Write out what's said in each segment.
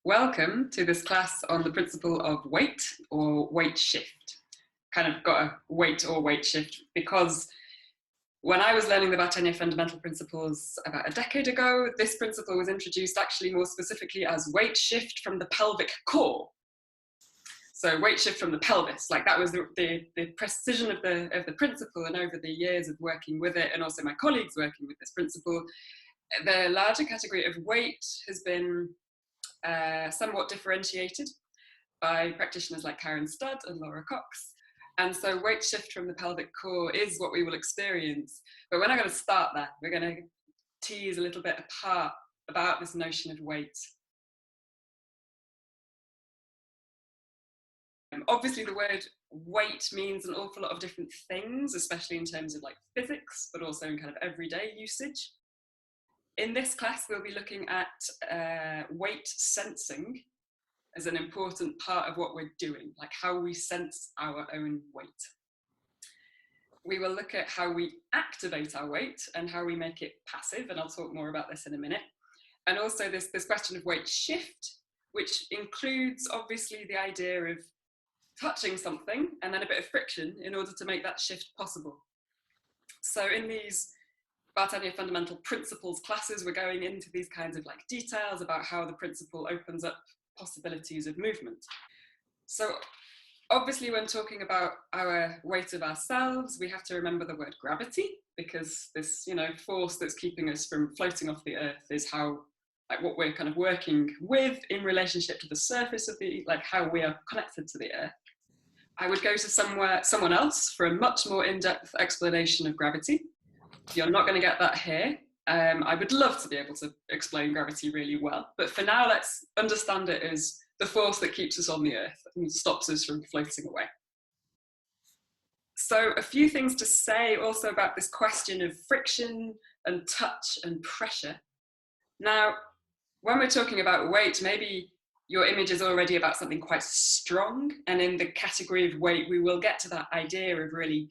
Welcome to this class on the principle of weight or weight shift. Kind of got a weight or weight shift because when I was learning the Bartenieff Fundamental Principles about a decade ago, this principle was introduced actually more specifically as weight shift from the pelvic core. So weight shift from the pelvis, like that was the precision of the principle, and over the years of working with it, and also my colleagues working with this principle, the larger category of weight has been somewhat differentiated by practitioners like Karen Studd and Laura Cox. And so weight shift from the pelvic core is what we will experience. But we're not going to start there. We're going to tease a little bit apart about this notion of weight. Obviously, the word weight means an awful lot of different things, especially in terms of like physics, but also in kind of everyday usage. In this class, we'll be looking at weight sensing as an important part of what we're doing, like how we sense our own weight. We will look at how we activate our weight and how we make it passive, and I'll talk more about this in a minute. And also this question of weight shift, which includes obviously the idea of touching something and then a bit of friction in order to make that shift possible. So in these Bartenieff Fundamental Principles classes, we're going into these kinds of like details about how the principle opens up possibilities of movement. So obviously when talking about our weight of ourselves, we have to remember the word gravity, because this, force that's keeping us from floating off the earth is how, like what we're kind of working with in relationship to the surface of the, like how we are connected to the earth. I would go to someone else for a much more in-depth explanation of gravity. You're not going to get that here. I would love to be able to explain gravity really well, but for now, let's understand it as the force that keeps us on the earth and stops us from floating away. So a few things to say also about this question of friction and touch and pressure. Now, when we're talking about weight, maybe your image is already about something quite strong, and in the category of weight, we will get to that idea of really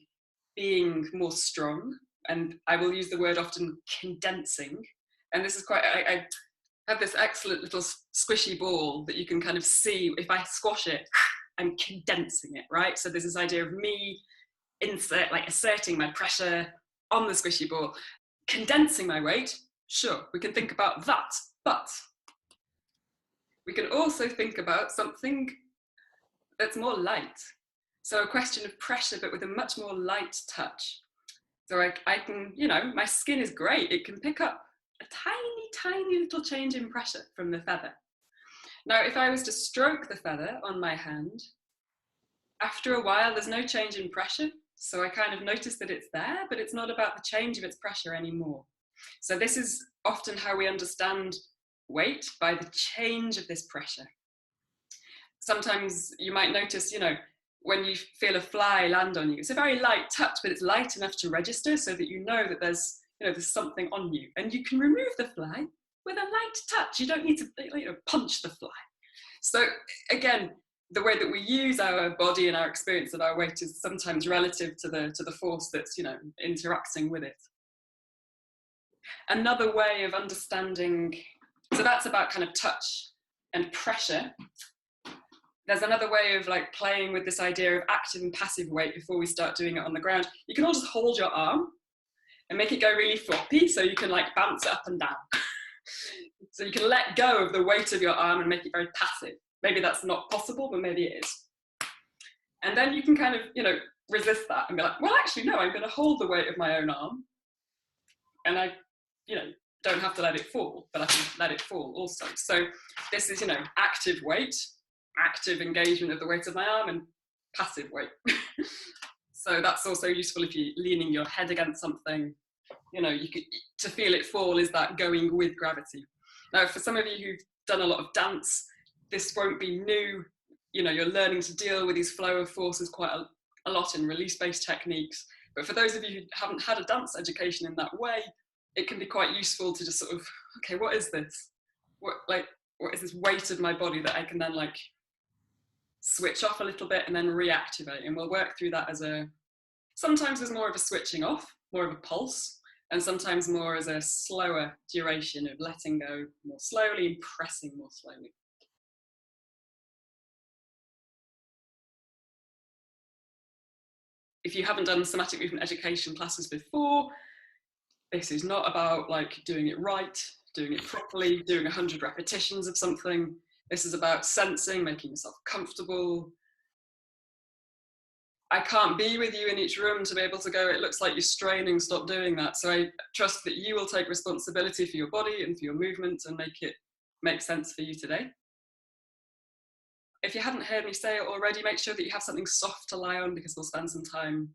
being more strong. And I will use the word often condensing. And this is quite, I have this excellent little squishy ball that you can kind of see. If I squash it, I'm condensing it, right? So there's this idea of me asserting my pressure on the squishy ball. Condensing my weight, sure, we can think about that. But we can also think about something that's more light. So a question of pressure, but with a much more light touch. So I can, my skin is great. It can pick up a tiny, tiny little change in pressure from the feather. Now, if I was to stroke the feather on my hand, after a while, there's no change in pressure. So I kind of notice that it's there, but it's not about the change of its pressure anymore. So this is often how we understand weight, by the change of this pressure. Sometimes you might notice, when you feel a fly land on you, it's a very light touch, but it's light enough to register so that you know that there's something on you, and you can remove the fly with a light touch. You don't need to punch the fly. So again, the way that we use our body and our experience of our weight is sometimes relative to the force that's interacting with it. Another way of understanding, so that's about kind of touch and pressure. There's another way of like playing with this idea of active and passive weight before we start doing it on the ground. You can all just hold your arm and make it go really floppy, so you can like bounce it up and down. So you can let go of the weight of your arm and make it very passive. Maybe that's not possible, but maybe it is. And then you can kind of, resist that and be like, well, actually, no, I'm going to hold the weight of my own arm. And I, don't have to let it fall, but I can let it fall also. So this is, active weight, active engagement of the weight of my arm, and passive weight. So that's also useful if you're leaning your head against something, to feel it fall is that going with gravity. Now, for some of you who've done a lot of dance, this won't be new. You're learning to deal with these flow of forces quite a lot in release-based techniques. But for those of you who haven't had a dance education in that way, it can be quite useful to just sort of, okay, what is this? What is this weight of my body that I can then switch off a little bit and then reactivate? And we'll work through that sometimes as more of a switching off, more of a pulse, and sometimes more as a slower duration of letting go more slowly and pressing more slowly. if you haven't done somatic movement education classes before, this is not about like doing it right, doing it properly, doing 100 repetitions of something. This is about sensing, making yourself comfortable. I can't be with you in each room to be able to go, it looks like you're straining, stop doing that. So I trust that you will take responsibility for your body and for your movement and make it make sense for you today. If you hadn't heard me say it already, make sure that you have something soft to lie on, because we'll spend some time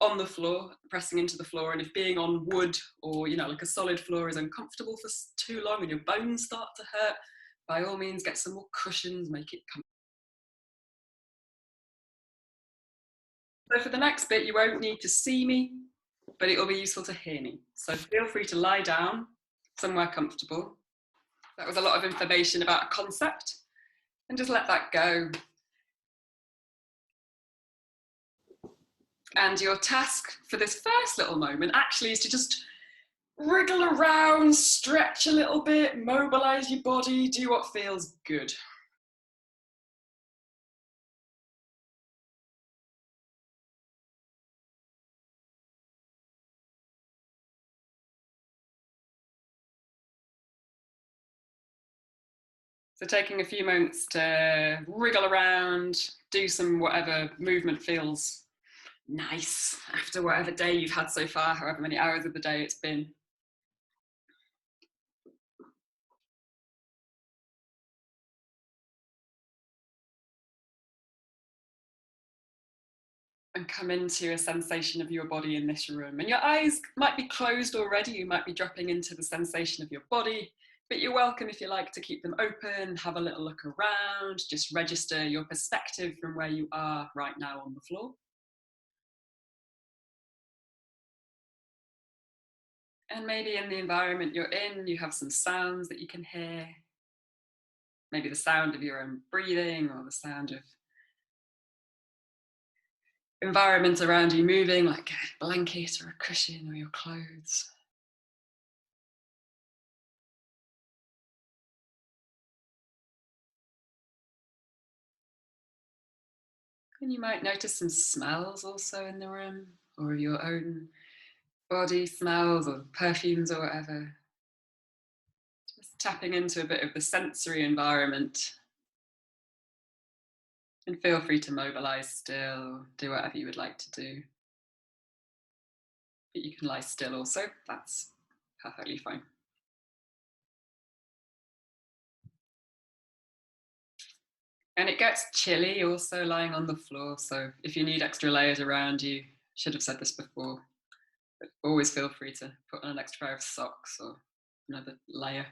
on the floor, pressing into the floor. And if being on wood or, you know, like a solid floor is uncomfortable for too long and your bones start to hurt, by all means, get some more cushions, make it comfortable. So for the next bit, you won't need to see me, but it will be useful to hear me. So feel free to lie down somewhere comfortable. That was a lot of information about a concept, and just let that go. And your task for this first little moment actually is to just wriggle around, stretch a little bit, mobilize your body, do what feels good. So taking a few moments to wriggle around, do some whatever movement feels nice after whatever day you've had so far, however many hours of the day it's been. And come into a sensation of your body in this room. And your eyes might be closed already, you might be dropping into the sensation of your body, but you're welcome if you like to keep them open, have a little look around, just register your perspective from where you are right now on the floor. And maybe in the environment you're in, you have some sounds that you can hear. Maybe the sound of your own breathing, or the sound of environment around you moving, like a blanket or a cushion or your clothes. And you might notice some smells also in the room, or your own body smells or perfumes or whatever. Just tapping into a bit of the sensory environment. And feel free to mobilize still, do whatever you would like to do. But you can lie still also, that's perfectly fine. And it gets chilly also lying on the floor, so if you need extra layers around you, should have said this before, but always feel free to put on an extra pair of socks or another layer.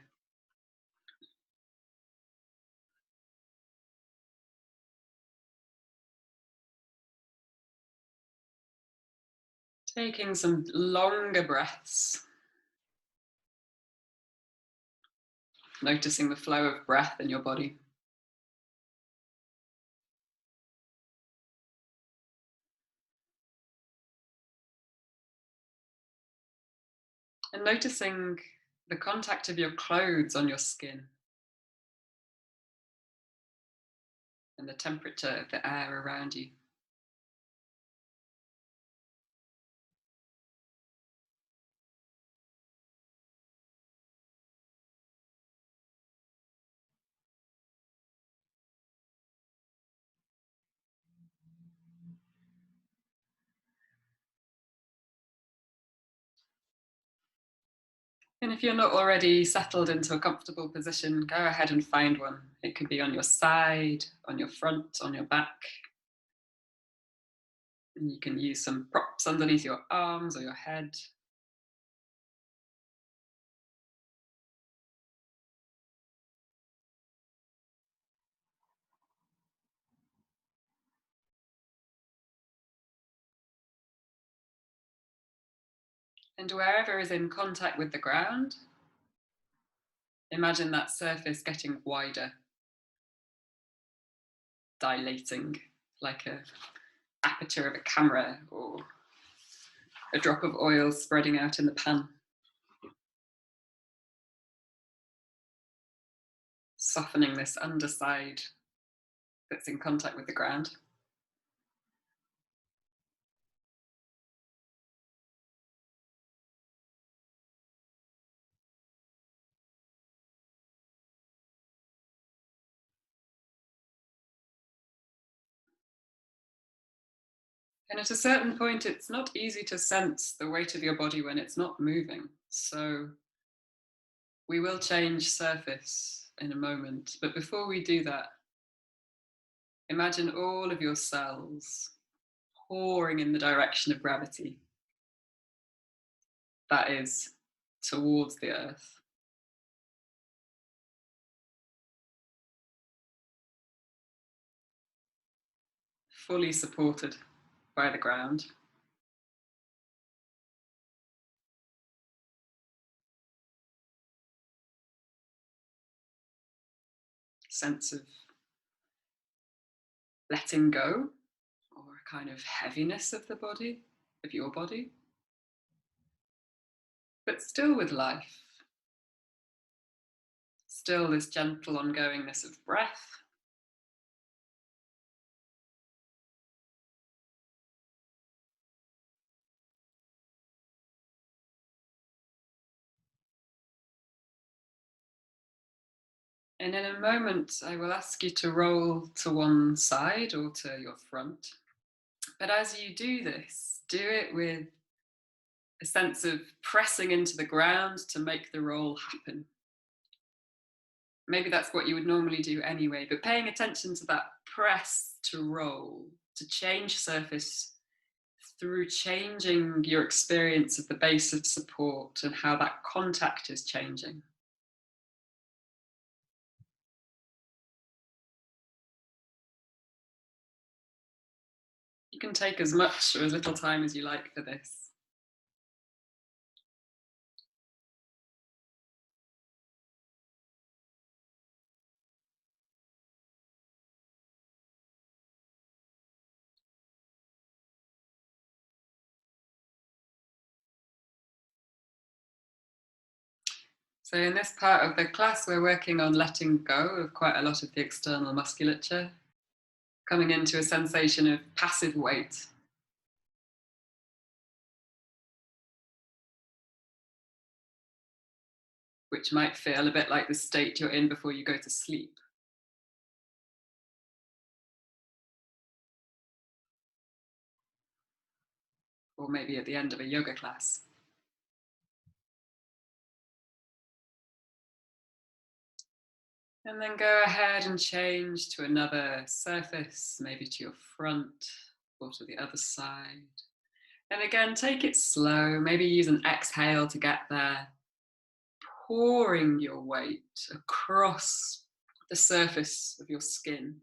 Taking some longer breaths, noticing the flow of breath in your body. And noticing the contact of your clothes on your skin and the temperature of the air around you. And if you're not already settled into a comfortable position, go ahead and find one. It could be on your side, on your front, on your back. And you can use some props underneath your arms or your head. And wherever is in contact with the ground, imagine that surface getting wider, dilating like a aperture of a camera or a drop of oil spreading out in the pan. Softening this underside that's in contact with the ground. And at a certain point, it's not easy to sense the weight of your body when it's not moving. So we will change surface in a moment. But before we do that, imagine all of your cells pouring in the direction of gravity. That is towards the earth. Fully supported by the ground. Sense of letting go, or a kind of heaviness of the body, of your body, but still with life. Still this gentle ongoingness of breath. And in a moment, I will ask you to roll to one side or to your front. But as you do this, do it with a sense of pressing into the ground to make the roll happen. Maybe that's what you would normally do anyway, but paying attention to that press to roll, to change surface through changing your experience of the base of support and how that contact is changing. You can take as much or as little time as you like for this. So in this part of the class, we're working on letting go of quite a lot of the external musculature, coming into a sensation of passive weight. Which might feel a bit like the state you're in before you go to sleep. Or maybe at the end of a yoga class. And then go ahead and change to another surface, maybe to your front or to the other side. And again, take it slow. Maybe use an exhale to get there. Pouring your weight across the surface of your skin.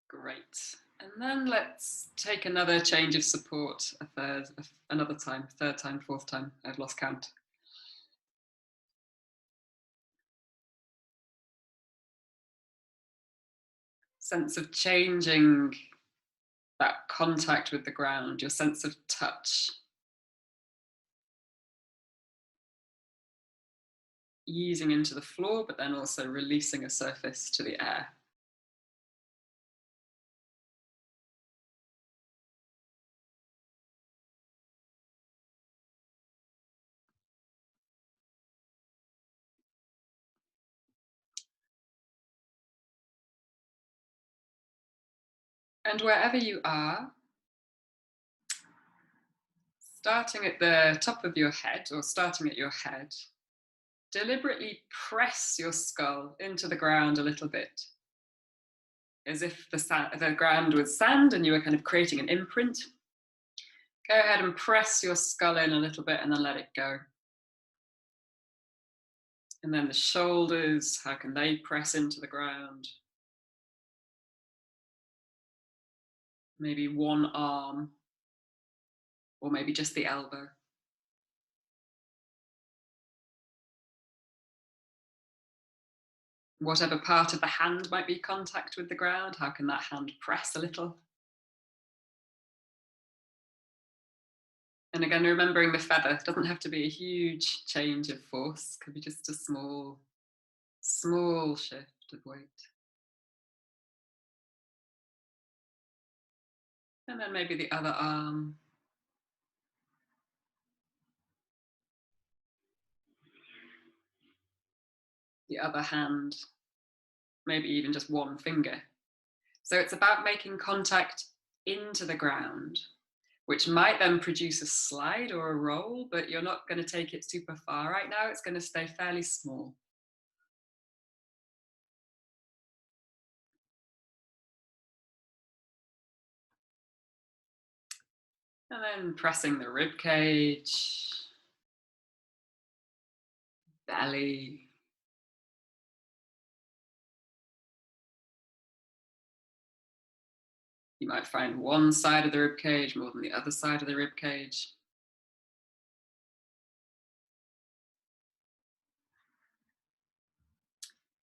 Great. And then let's take another change of support, another time, third time, fourth time, I've lost count. Sense of changing that contact with the ground, your sense of touch. Easing into the floor, but then also releasing a surface to the air. And wherever you are, starting at the top of your head or starting at your head, deliberately press your skull into the ground a little bit, as if the ground was sand and you were kind of creating an imprint. Go ahead and press your skull in a little bit and then let it go. And then the shoulders, how can they press into the ground? Maybe one arm, or maybe just the elbow. Whatever part of the hand might be contact with the ground, how can that hand press a little? And again, remembering the feather, it doesn't have to be a huge change of force, it could be just a small, small shift of weight. And then maybe the other arm. The other hand, maybe even just one finger. So it's about making contact into the ground, which might then produce a slide or a roll, but you're not going to take it super far right now. It's going to stay fairly small. And then pressing the rib cage, belly. You might find one side of the rib cage more than the other side of the rib cage.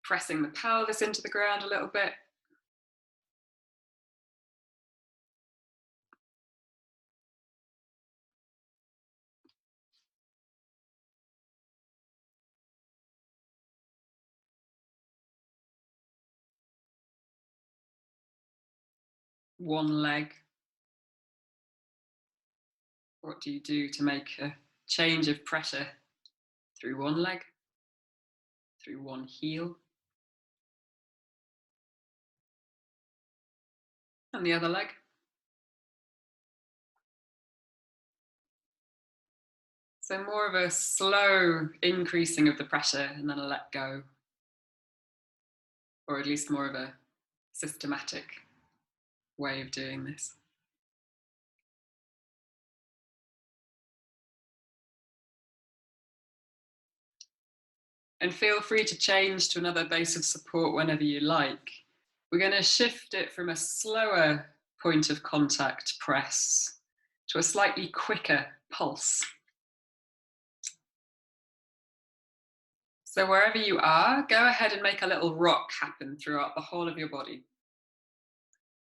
Pressing the pelvis into the ground a little bit. One leg. What do you do to make a change of pressure through one leg, through one heel, and the other leg? So more of a slow increasing of the pressure and then a let go, or at least more of a systematic way of doing this. And feel free to change to another base of support whenever you like. We're going to shift it from a slower point of contact press to a slightly quicker pulse. So wherever you are, go ahead and make a little rock happen throughout the whole of your body.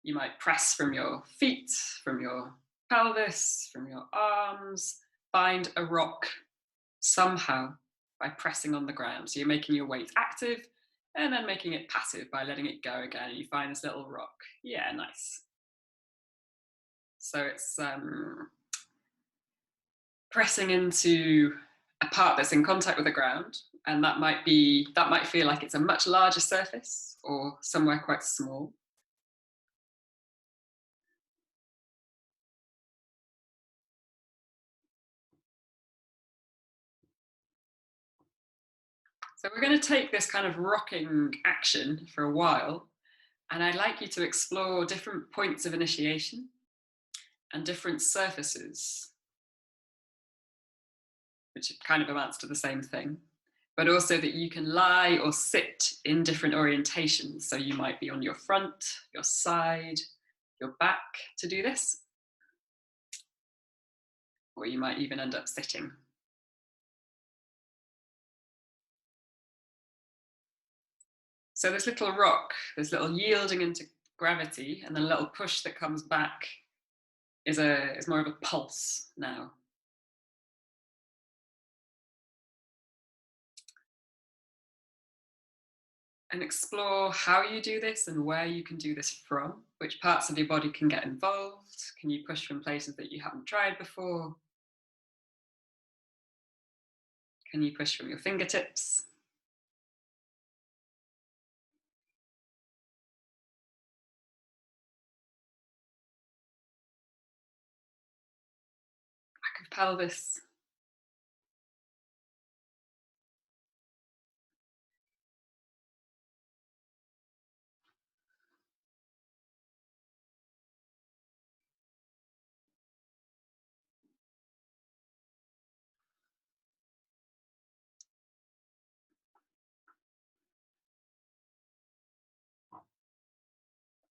You might press from your feet, from your pelvis, from your arms. Find a rock somehow by pressing on the ground. So you're making your weight active and then making it passive by letting it go again. And you find this little rock. Yeah, nice. So it's pressing into a part that's in contact with the ground, and that might feel like it's a much larger surface or somewhere quite small. So we're going to take this kind of rocking action for a while, and I'd like you to explore different points of initiation and different surfaces, which kind of amounts to the same thing, but also that you can lie or sit in different orientations. So you might be on your front, your side, your back to do this, or you might even end up sitting. So this little rock, this little yielding into gravity, and the little push that comes back is more of a pulse now. And explore how you do this and where you can do this from, which parts of your body can get involved. Can you push from places that you haven't tried before? Can you push from your fingertips? Back of pelvis.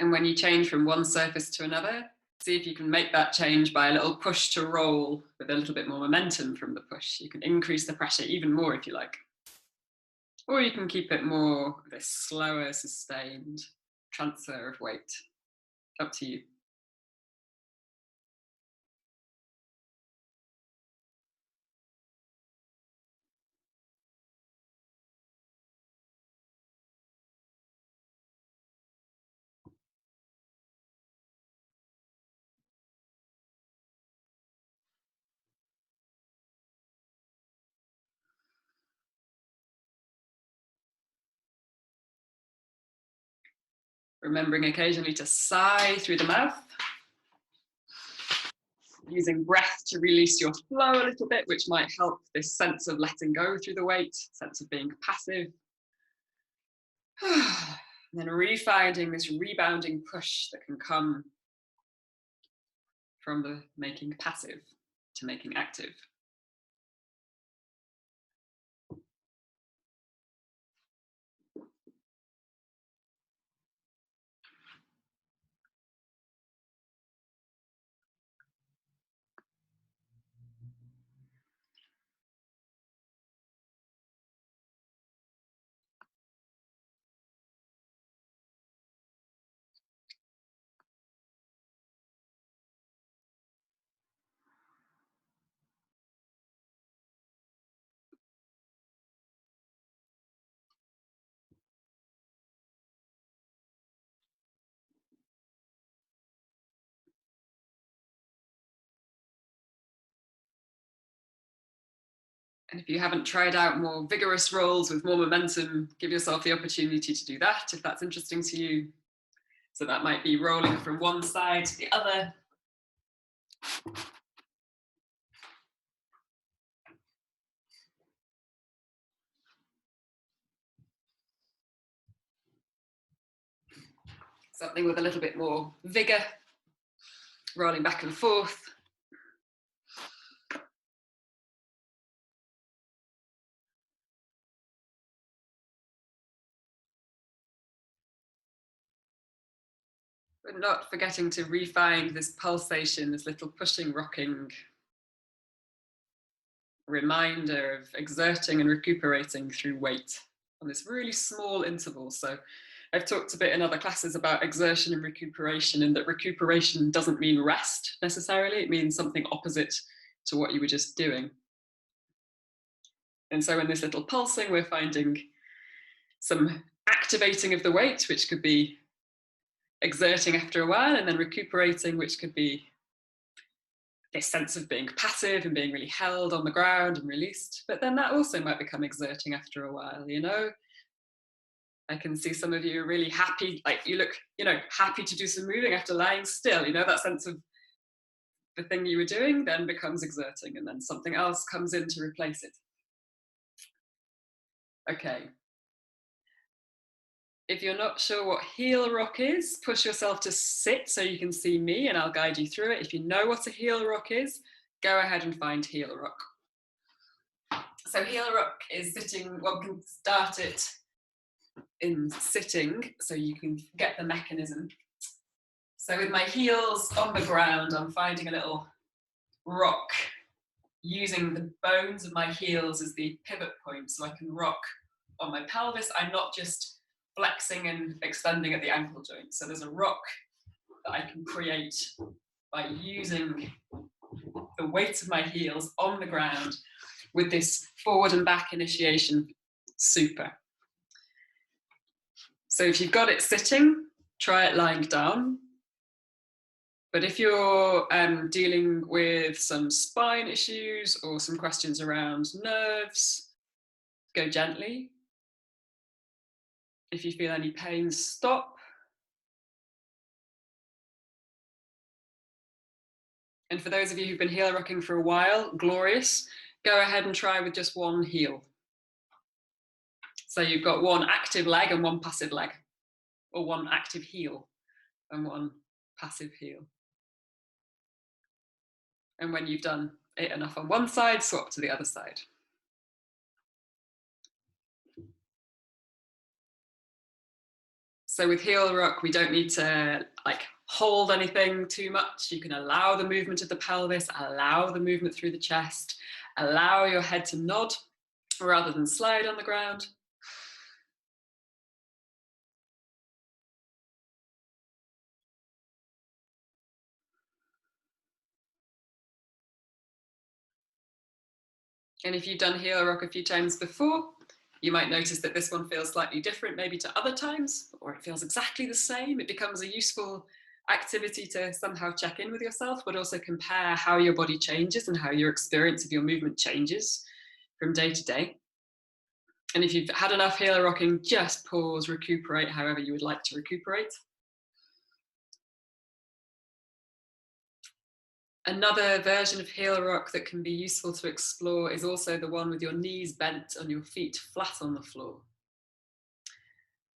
And when you change from one surface to another, see if you can make that change by a little push to roll with a little bit more momentum from the push. You can increase the pressure even more if you like. Or you can keep it more this slower, sustained transfer of weight. Up to you. Remembering occasionally to sigh through the mouth. Using breath to release your flow a little bit, which might help this sense of letting go through the weight, sense of being passive. And then refinding this rebounding push that can come from the making passive to making active. And if you haven't tried out more vigorous rolls with more momentum, give yourself the opportunity to do that if that's interesting to you. So that might be rolling from one side to the other. Something with a little bit more vigor, rolling back and forth. But not forgetting to refine this pulsation, this little pushing, rocking reminder of exerting and recuperating through weight on this really small interval. So I've talked a bit in other classes about exertion and recuperation, and that recuperation doesn't mean rest necessarily. It means something opposite to what you were just doing. And so in this little pulsing, we're finding some activating of the weight, which could be exerting after a while, and then recuperating, which could be this sense of being passive and being really held on the ground and released. But then that also might become exerting after a while, you know? I can see some of you are really happy, like you look, you know, happy to do some moving after lying still, you know, that sense of the thing you were doing then becomes exerting, and then something else comes in to replace it. Okay. If you're not sure what heel rock is, push yourself to sit so you can see me and I'll guide you through it. If you know what a heel rock is, go ahead and find heel rock. So heel rock is sitting, one can start it in sitting so you can get the mechanism. So with my heels on the ground, I'm finding a little rock, using the bones of my heels as the pivot point so I can rock on my pelvis. I'm not just flexing and extending at the ankle joint. So there's a rock that I can create by using the weight of my heels on the ground with this forward and back initiation super. So if you've got it sitting, try it lying down. But if you're dealing with some spine issues or some questions around nerves, go gently. If you feel any pain, stop. And for those of you who've been heel rocking for a while, glorious, go ahead and try with just one heel. So you've got one active leg and one passive leg, or one active heel and one passive heel. And when you've done it enough on one side, swap to the other side. So with heel rock, we don't need to like hold anything too much. You can allow the movement of the pelvis, allow the movement through the chest, allow your head to nod rather than slide on the ground. And if you've done heel rock a few times before, you might notice that this one feels slightly different maybe to other times, or it feels exactly the same. It becomes a useful activity to somehow check in with yourself, but also compare how your body changes and how your experience of your movement changes from day to day. And if you've had enough heel rocking, just pause, recuperate however you would like to recuperate. Another version of heel rock that can be useful to explore is also the one with your knees bent and your feet flat on the floor.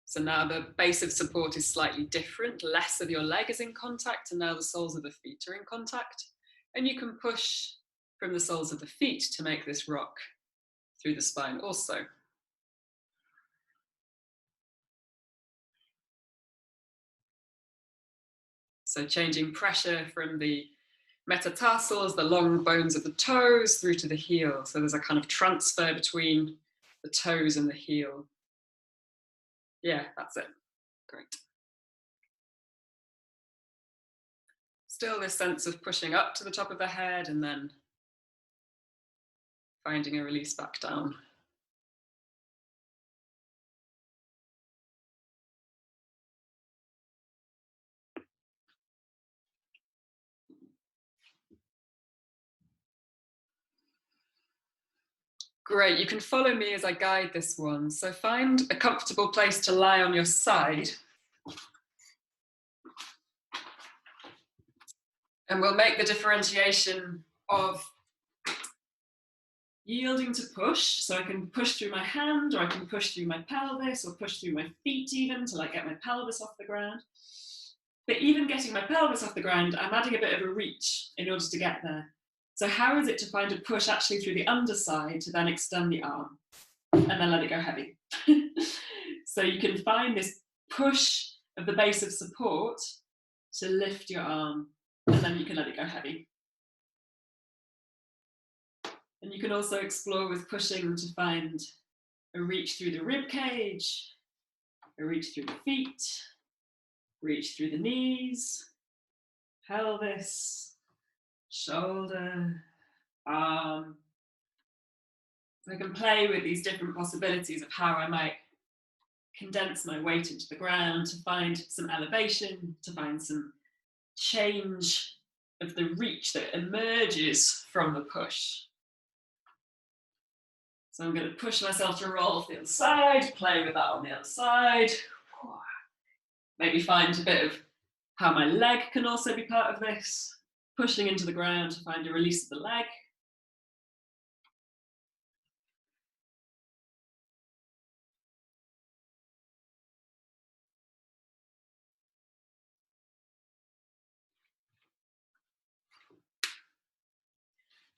So now the base of support is slightly different, less of your leg is in contact, and now the soles of the feet are in contact. And you can push from the soles of the feet to make this rock through the spine also. So changing pressure from the metatarsals, the long bones of the toes, through to the heel. So there's a kind of transfer between the toes and the heel. Yeah, that's it. Great. Still this sense of pushing up to the top of the head and then finding a release back down. Great, you can follow me as I guide this one. So find a comfortable place to lie on your side. And we'll make the differentiation of yielding to push. So I can push through my hand, or I can push through my pelvis, or push through my feet even to like get my pelvis off the ground. But even getting my pelvis off the ground, I'm adding a bit of a reach in order to get there. So how is it to find a push actually through the underside to then extend the arm and then let it go heavy? So you can find this push of the base of support to lift your arm, and then you can let it go heavy. And you can also explore with pushing to find a reach through the rib cage, a reach through the feet, reach through the knees, pelvis, shoulder, arm. So I can play with these different possibilities of how I might condense my weight into the ground to find some elevation, to find some change of the reach that emerges from the push. So I'm going to push myself to roll to the other side, play with that on the other side. Maybe find a bit of how my leg can also be part of this, pushing into the ground to find a release of the leg.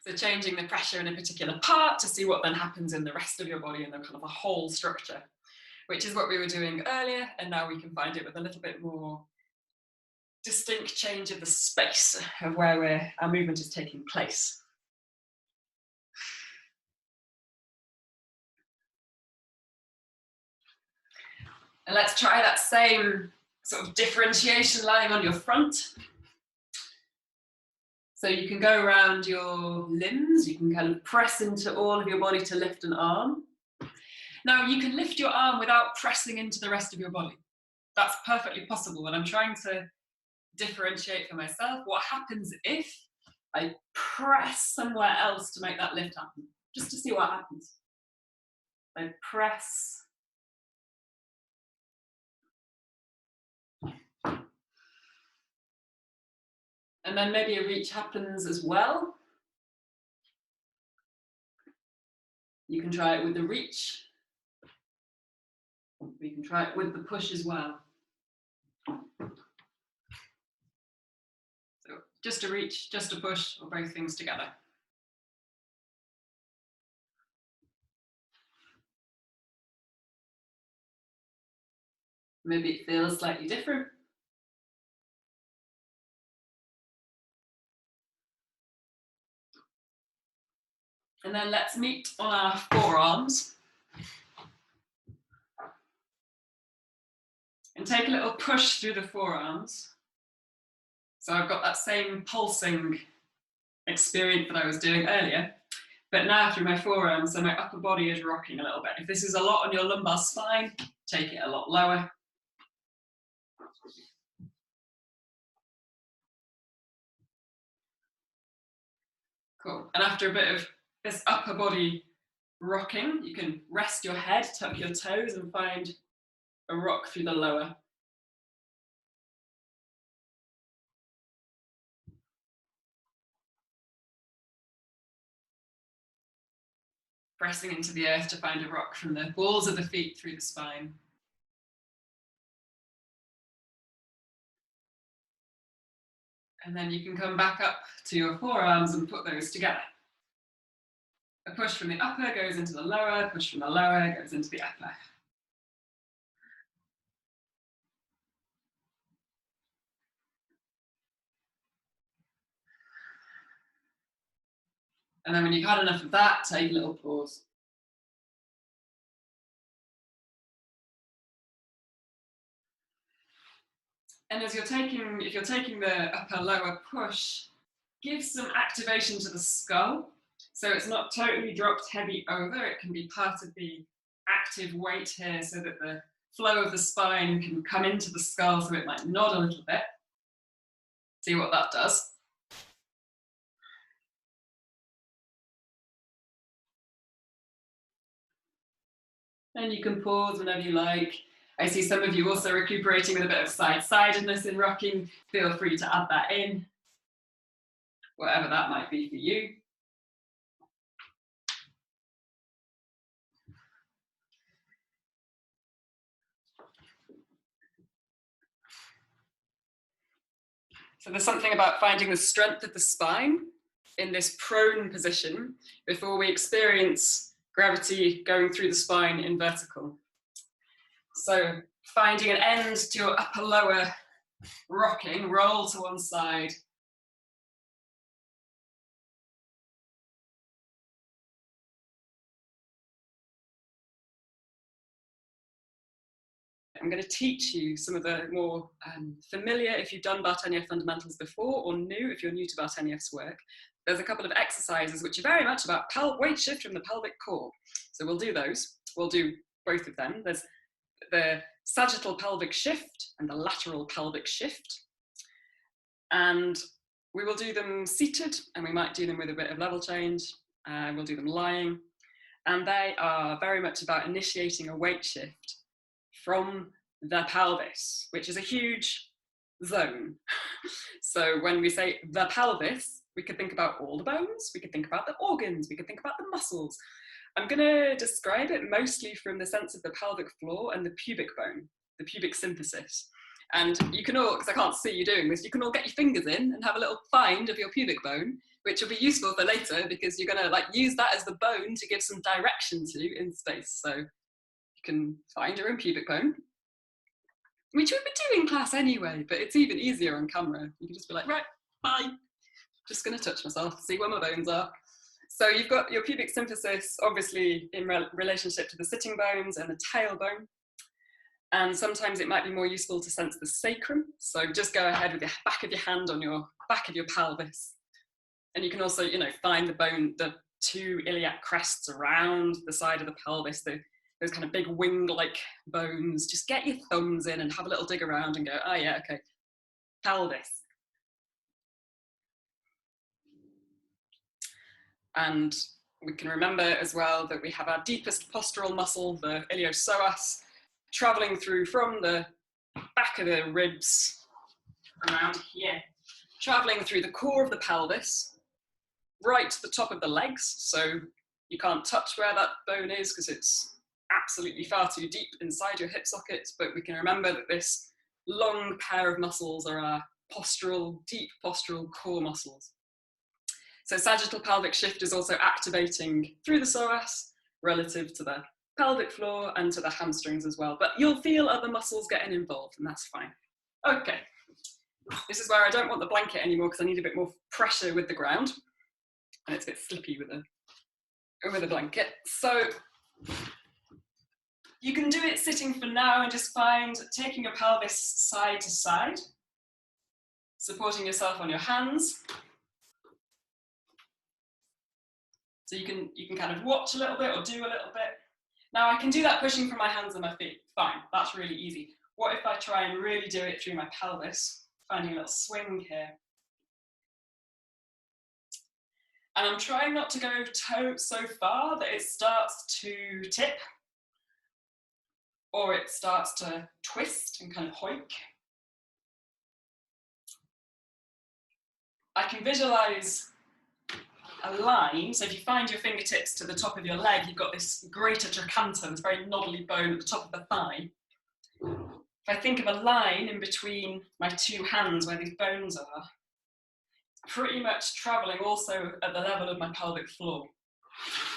So changing the pressure in a particular part to see what then happens in the rest of your body and the kind of a whole structure, which is what we were doing earlier, and now we can find it with a little bit more distinct change of the space of where our movement is taking place. And let's try that same sort of differentiation lying on your front. So you can go around your limbs, you can kind of press into all of your body to lift an arm. Now you can lift your arm without pressing into the rest of your body. That's perfectly possible, and I'm trying to differentiate for myself what happens if I press somewhere else to make that lift happen, just to see what happens. I press. And then maybe a reach happens as well. You can try it with the reach. You can try it with the push as well. So just a reach, just a push, or both things together. Maybe it feels slightly different. And then let's meet on our forearms. And take a little push through the forearms. So I've got that same pulsing experience that I was doing earlier, but now through my forearms, so my upper body is rocking a little bit. If this is a lot on your lumbar spine, take it a lot lower. Cool. And after a bit of this upper body rocking, you can rest your head, tuck your toes, and find a rock through the lower. Pressing into the earth to find a rock from the balls of the feet through the spine. And then you can come back up to your forearms and put those together. A push from the upper goes into the lower, push from the lower goes into the upper. And then when you've had enough of that, take a little pause. And as if you're taking the upper lower push, give some activation to the skull. So it's not totally dropped heavy over, it can be part of the active weight here so that the flow of the spine can come into the skull so it might nod a little bit. See what that does. And you can pause whenever you like. I see some of you also recuperating with a bit of side-sidedness in rocking. Feel free to add that in, whatever that might be for you. So there's something about finding the strength of the spine in this prone position before we experience gravity going through the spine in vertical. So finding an end to your upper lower rocking, roll to one side. I'm going to teach you some of the more familiar, if you've done Bartenieff Fundamentals before, or new, if you're new to Bartenieff's work. There's a couple of exercises which are very much about weight shift from the pelvic core. So we'll do those. We'll do both of them. There's the sagittal pelvic shift and the lateral pelvic shift. And we will do them seated, and we might do them with a bit of level change. We'll do them lying. And they are very much about initiating a weight shift from the pelvis, which is a huge zone. So when we say the pelvis, we could think about all the bones, we could think about the organs, we could think about the muscles. I'm going to describe it mostly from the sense of the pelvic floor and the pubic bone, the pubic symphysis. And you can all, because I can't see you doing this, you can all get your fingers in and have a little find of your pubic bone, which will be useful for later because you're going to use that as the bone to give some direction to in space. So you can find your own pubic bone, which we've been doing in class anyway, but it's even easier on camera. You can just be like, right, bye. Just going to touch myself, see where my bones are. So you've got your pubic symphysis, obviously in relationship to the sitting bones and the tailbone. And sometimes it might be more useful to sense the sacrum. So just go ahead with the back of your hand on your back of your pelvis. And you can also, find the bone, the two iliac crests around the side of the pelvis, those kind of big wing-like bones. Just get your thumbs in and have a little dig around and go, oh yeah, okay, pelvis. And we can remember as well that we have our deepest postural muscle, the iliopsoas, traveling through from the back of the ribs around here, traveling through the core of the pelvis, right to the top of the legs. So you can't touch where that bone is because it's absolutely far too deep inside your hip socket, but we can remember that this long pair of muscles are our deep postural core muscles. So sagittal pelvic shift is also activating through the psoas relative to the pelvic floor and to the hamstrings as well. But you'll feel other muscles getting involved, and that's fine. Okay, this is where I don't want the blanket anymore because I need a bit more pressure with the ground. And it's a bit slippy with a blanket. So you can do it sitting for now and just find taking your pelvis side to side, supporting yourself on your hands. So you can kind of watch a little bit or do a little bit. Now I can do that pushing from my hands and my feet, fine, that's really easy. What if I try and really do it through my pelvis, finding a little swing here. And I'm trying not to go so far that it starts to tip, or it starts to twist and kind of hoik. I can visualize a line, so if you find your fingertips to the top of your leg, you've got this greater trochanter, this very noddly bone at the top of the thigh. If I think of a line in between my two hands where these bones are, pretty much traveling also at the level of my pelvic floor.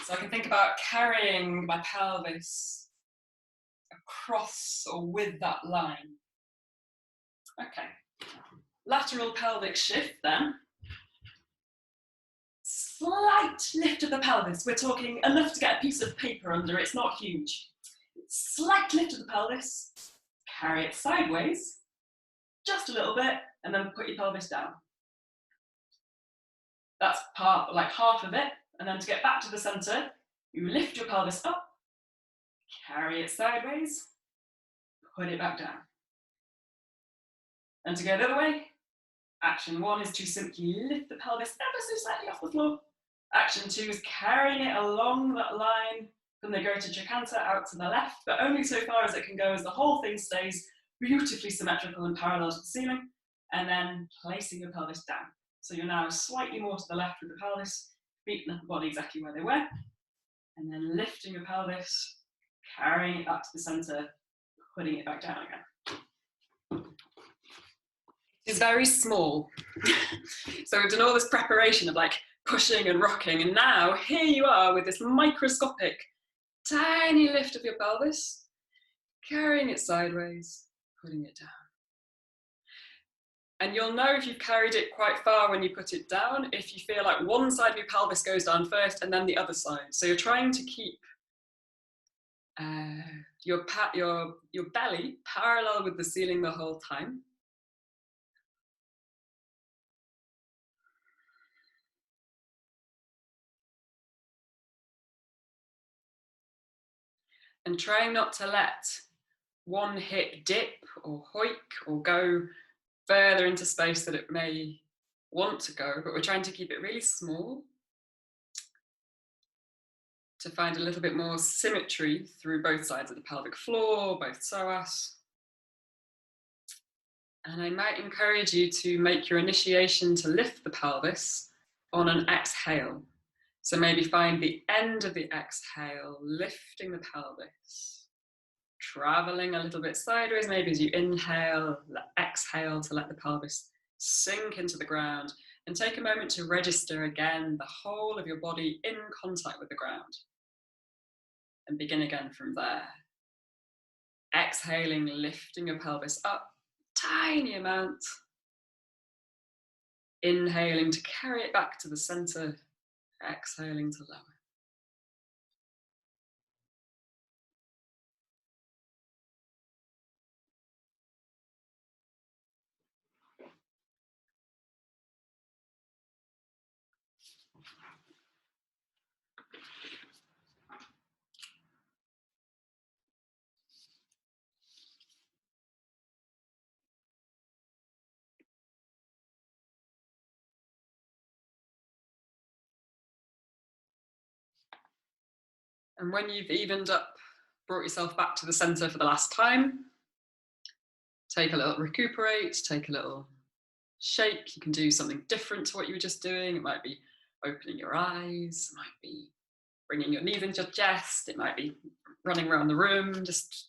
So I can think about carrying my pelvis across or with that line. Okay, lateral pelvic shift then. Slight lift of the pelvis. We're talking enough to get a piece of paper under, it's not huge. Slight lift of the pelvis, carry it sideways, just a little bit, and then put your pelvis down. That's like half of it, and then to get back to the center, you lift your pelvis up, carry it sideways, put it back down. And to go the other way, action 1 is to simply lift the pelvis ever so slightly off the floor. Action 2 is carrying it along that line from the greater trochanter out to the left, but only so far as it can go as the whole thing stays beautifully symmetrical and parallel to the ceiling, and then placing your pelvis down. So you're now slightly more to the left with the pelvis, feet and upper body exactly where they were, and then lifting your pelvis, carrying it up to the center, putting it back down again. It's very small. So we've done all this preparation of like pushing and rocking, and now here you are with this microscopic, tiny lift of your pelvis, carrying it sideways, putting it down. And you'll know if you've carried it quite far when you put it down, if you feel like one side of your pelvis goes down first and then the other side. So you're trying to keep your belly parallel with the ceiling the whole time. And trying not to let one hip dip or hoik or go further into space that it may want to go, but we're trying to keep it really small to find a little bit more symmetry through both sides of the pelvic floor, both psoas. And I might encourage you to make your initiation to lift the pelvis on an exhale. So maybe find the end of the exhale, lifting the pelvis, traveling a little bit sideways, maybe as you inhale, exhale to let the pelvis sink into the ground, and take a moment to register again the whole of your body in contact with the ground. And begin again from there. Exhaling, lifting your pelvis up, tiny amount. Inhaling to carry it back to the center, exhaling to lower. And when you've evened up, brought yourself back to the center for the last time, take a little recuperate, take a little shake. You can do something different to what you were just doing. It might be opening your eyes, it might be bringing your knees into your chest, it might be running around the room, just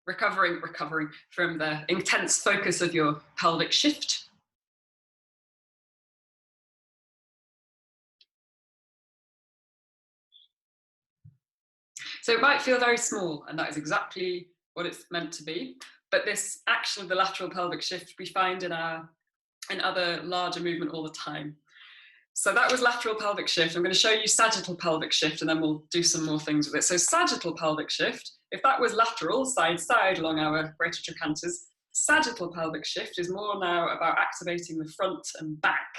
recovering from the intense focus of your pelvic shift. So it might feel very small, and that is exactly what it's meant to be. But this action of the lateral pelvic shift we find in other larger movement all the time. So that was lateral pelvic shift. I'm going to show you sagittal pelvic shift, and then we'll do some more things with it. So sagittal pelvic shift, if that was lateral, side along our greater trochanters, sagittal pelvic shift is more now about activating the front and back,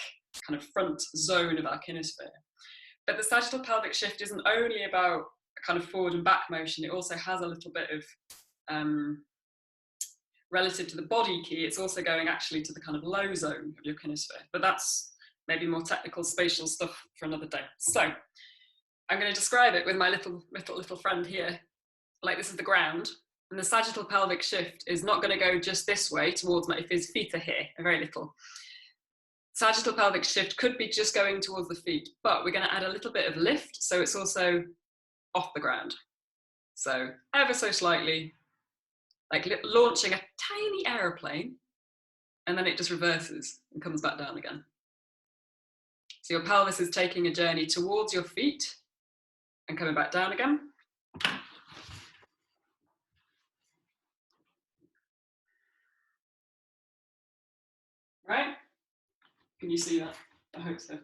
kind of front zone of our kinesphere. But the sagittal pelvic shift isn't only about a kind of forward and back motion, it also has a little bit of relative to the body key, it's also going actually to the kind of low zone of your kinesphere. But that's maybe more technical spatial stuff for another day. So I'm going to describe it with my little friend here. Like, this is the ground, and the sagittal pelvic shift is not going to go just this way towards if his feet are here, very little. Sagittal pelvic shift could be just going towards the feet, but we're going to add a little bit of lift, so it's also off the ground. So ever so slightly, like launching a tiny aeroplane, and then it just reverses and comes back down again. So your pelvis is taking a journey towards your feet and coming back down again. Right? Can you see that? I hope so.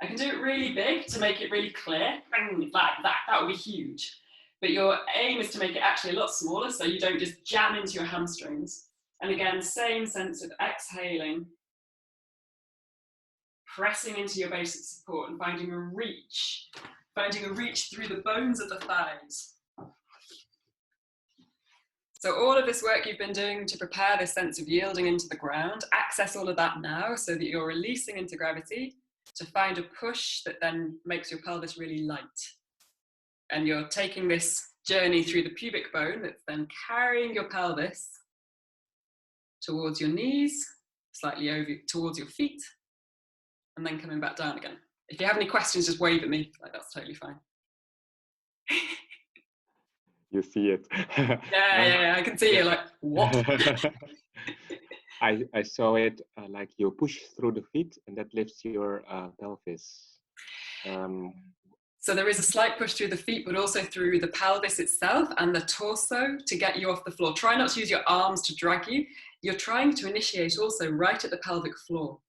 I can do it really big to make it really clear, like that. That would be huge. But your aim is to make it actually a lot smaller, so you don't just jam into your hamstrings. And again, same sense of exhaling, pressing into your basic support and finding a reach through the bones of the thighs. So all of this work you've been doing to prepare this sense of yielding into the ground, access all of that now so that you're releasing into gravity to find a push that then makes your pelvis really light. And you're taking this journey through the pubic bone that's then carrying your pelvis towards your knees, slightly over towards your feet, and then coming back down again. If you have any questions, just wave at me. Like, that's totally fine. You see it. Yeah, I can see you. Like, what? I saw it like you push through the feet, and that lifts your pelvis. So there is a slight push through the feet, but also through the pelvis itself and the torso to get you off the floor. Try not to use your arms to drag you. You're trying to initiate also right at the pelvic floor.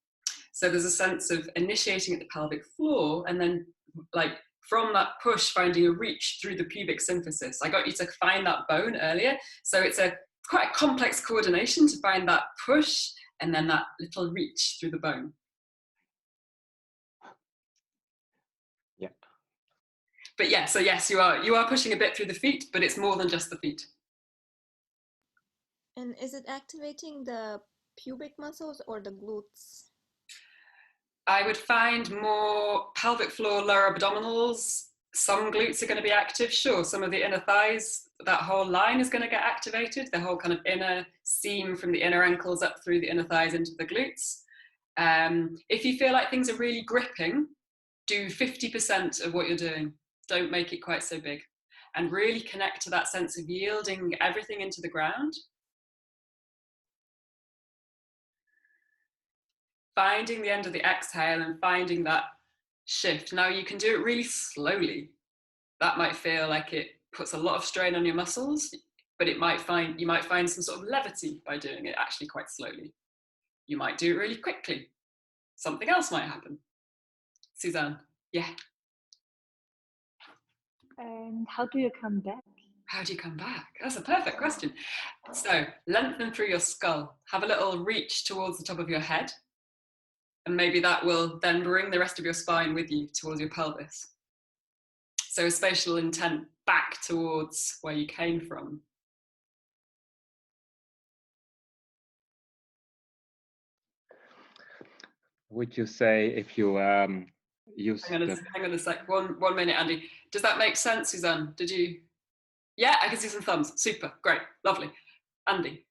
So there's a sense of initiating at the pelvic floor, and then like from that push, finding a reach through the pubic symphysis. I got you to find that bone earlier. So it's quite a complex coordination to find that push and then that little reach through the bone. Yeah. But yeah, so yes, you are pushing a bit through the feet, but it's more than just the feet. And is it activating the pubic muscles or the glutes? I would find more pelvic floor, lower abdominals. Some glutes are going to be active, sure. Some of the inner thighs, that whole line is going to get activated, the whole kind of inner seam from the inner ankles up through the inner thighs into the glutes. If you feel like things are really gripping, do 50% of what you're doing. Don't make it quite so big. And really connect to that sense of yielding everything into the ground. Finding the end of the exhale and finding that shift. Now you can do it really slowly. That might feel like it puts a lot of strain on your muscles, but you might find some sort of levity by doing it actually quite slowly. You might do it really quickly. Something else might happen. Suzanne, yeah. And how do you come back? How do you come back? That's a perfect question. So lengthen through your skull. Have a little reach towards the top of your head. And maybe that will then bring the rest of your spine with you towards your pelvis. So a spatial intent back towards where you came from. Would you say if you use Hang on a sec, one minute, Andy. Does that make sense, Suzanne? Did you? Yeah, I can see some thumbs. Super, great, lovely. Andy.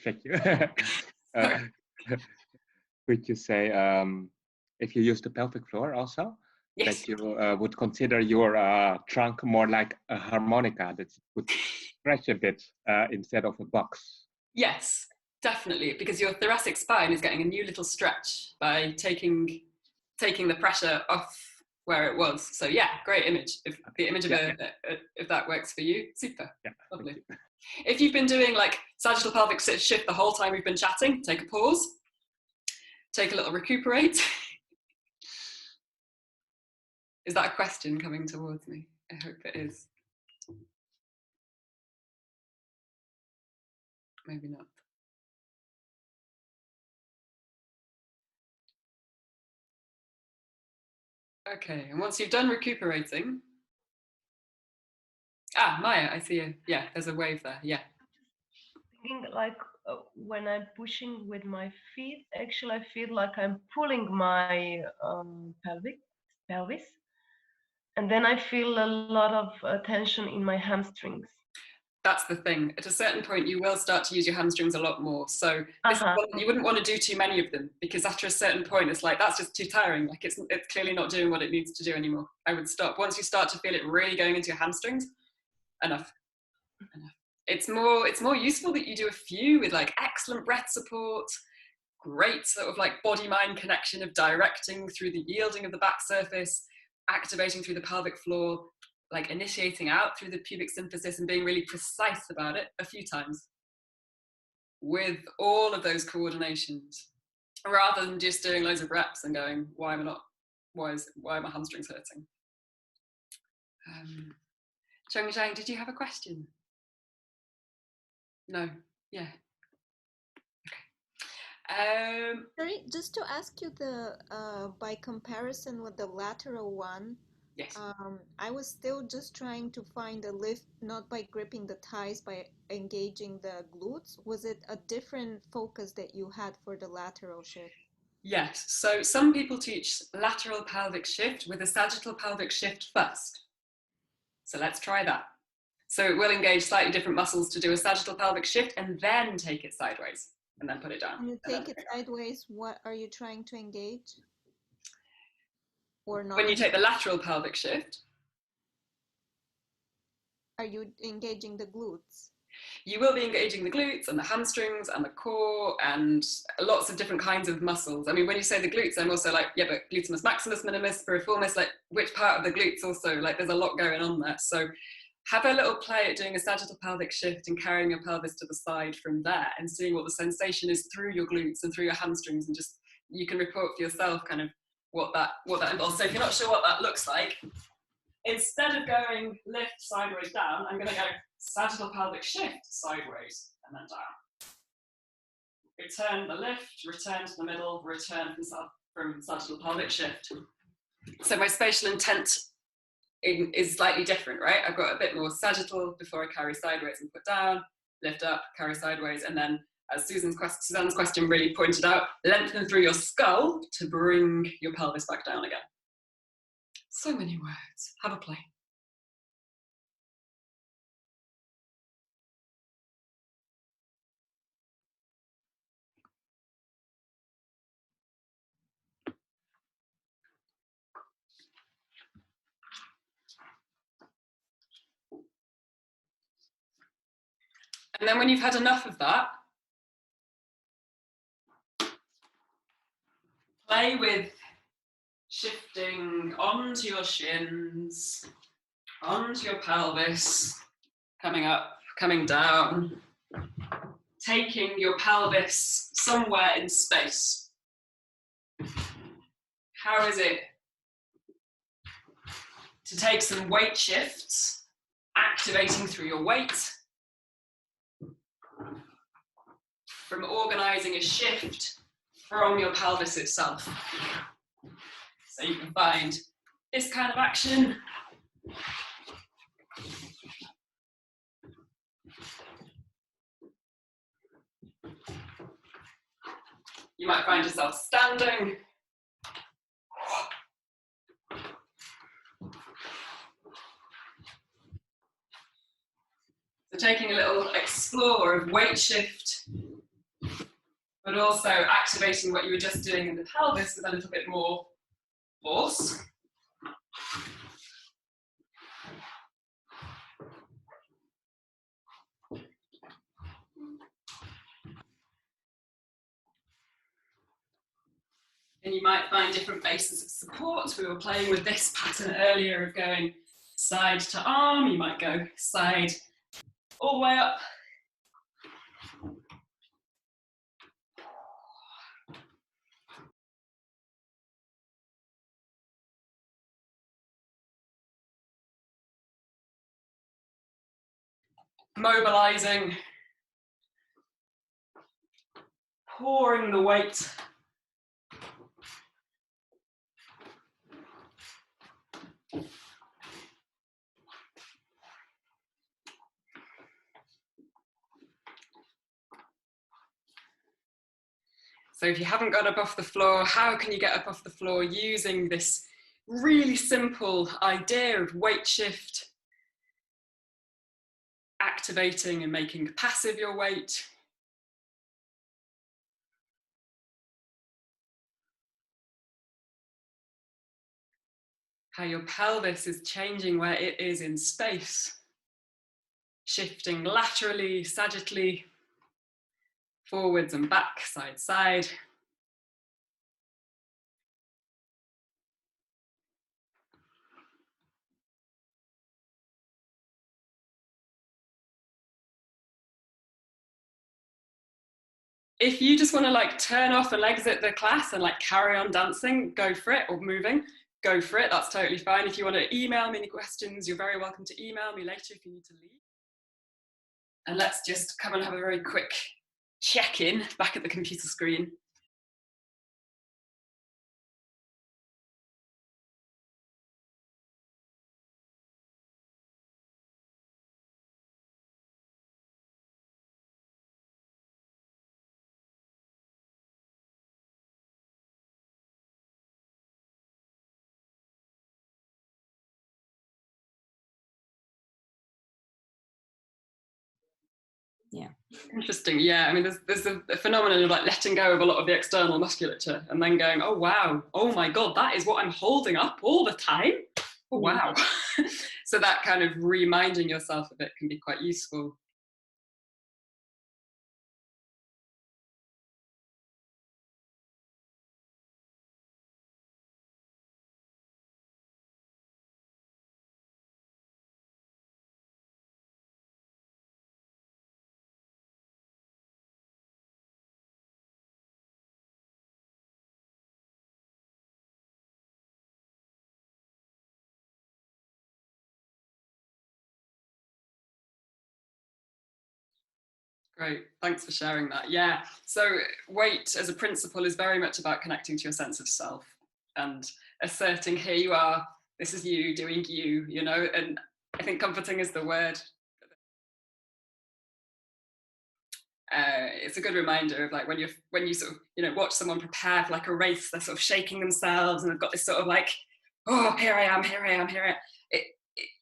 Thank you. Would you say if you use the pelvic floor also, yes, that you would consider your trunk more like a harmonica, that would stretch a bit instead of a box? Yes, definitely, because your thoracic spine is getting a new little stretch by taking the pressure off where it was. So yeah, great image. If the image of if that works for you, super, lovely. If you've been doing like sagittal pelvic shift the whole time we've been chatting, take a pause, take a little recuperate. Is that a question coming towards me? I hope it is. Maybe not. Okay, and once you've done recuperating, Maya, I see you. Yeah, there's a wave there. Yeah. Thinking like when I'm pushing with my feet, actually I feel like I'm pulling my pelvis, and then I feel a lot of tension in my hamstrings. That's the thing. At a certain point, you will start to use your hamstrings a lot more. So you wouldn't want to do too many of them, because after a certain point, it's like, that's just too tiring. Like it's clearly not doing what it needs to do anymore. I would stop. Once you start to feel it really going into your hamstrings, enough. It's more useful that you do a few with like excellent breath support, great sort of like body-mind connection of directing through the yielding of the back surface, activating through the pelvic floor, like initiating out through the pubic symphysis and being really precise about it a few times with all of those coordinations, rather than just doing loads of reps and going, why are my hamstrings hurting? Chongjiang, did you have a question? No. Yeah. Okay. Sorry, just to ask you by comparison with the lateral one. Yes. I was still just trying to find a lift, not by gripping the thighs, by engaging the glutes. Was it a different focus that you had for the lateral shift? Yes. So some people teach lateral pelvic shift with a sagittal pelvic shift first. So let's try that. So it will engage slightly different muscles to do a sagittal pelvic shift and then take it sideways and then put it down. When you take it sideways, what are you trying to engage? Or not? When you take the lateral pelvic shift, are you engaging the glutes? You will be engaging the glutes and the hamstrings and the core and lots of different kinds of muscles. I mean, when you say the glutes, I'm also like, yeah, but glutimus maximus, minimus, piriformis, like which part of the glutes also, like there's a lot going on there. So have a little play at doing a sagittal pelvic shift and carrying your pelvis to the side from there and seeing what the sensation is through your glutes and through your hamstrings, and just, you can report for yourself kind of what that involves. So if you're not sure what that looks like, instead of going lift sideways down, I'm going to go sagittal pelvic shift sideways and then down. Return the lift, return to the middle, return from sagittal pelvic shift. So my spatial intent is slightly different, right? I've got a bit more sagittal before I carry sideways and put down, lift up, carry sideways, and then, as Suzanne's question really pointed out, lengthen through your skull to bring your pelvis back down again. So many words. Have a play. And then when you've had enough of that, play with shifting onto your shins, onto your pelvis, coming up, coming down, taking your pelvis somewhere in space. How is it to take some weight shifts, activating through your weight, from organizing a shift from your pelvis itself? So you can find this kind of action. You might find yourself standing. So taking a little explore of weight shift, but also activating what you were just doing in the pelvis with a little bit more force. And you might find different bases of support. We were playing with this pattern earlier of going side to arm. You might go side all the way up. Mobilizing, pouring the weight So if you haven't got up off the floor, how can you get up off the floor using this really simple idea of weight shift, activating and making passive your weight. How your pelvis is changing where it is in space, shifting laterally, sagittally, forwards and back, side, side. If you just want to like turn off and exit the class and like carry on dancing, go for it, or moving, go for it. That's totally fine. If you want to email me any questions, you're very welcome to email me later if you need to leave. And let's just come and have a very quick check-in back at the computer screen. Yeah, interesting. Yeah, I mean, there's a phenomenon of like letting go of a lot of the external musculature and then going, oh wow, oh my god, that is what I'm holding up all the time. Oh wow. So that kind of reminding yourself of it can be quite useful. Great, thanks for sharing that. Yeah, so weight as a principle is very much about connecting to your sense of self and asserting, here you are, this is you doing you, you know, and I think comforting is the word. It's a good reminder of like when you sort of, you know, watch someone prepare for like a race, they're sort of shaking themselves and they've got this sort of like, oh, here I am, here I am, here I am.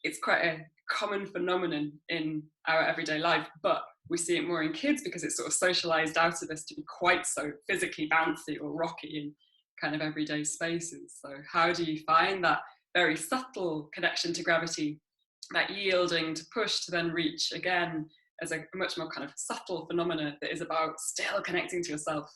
It's quite a common phenomenon in our everyday life, but we see it more in kids because it's sort of socialized out of us to be quite so physically bouncy or rocky in kind of everyday spaces. So how do you find that very subtle connection to gravity, that yielding to push to then reach again as a much more kind of subtle phenomena that is about still connecting to yourself?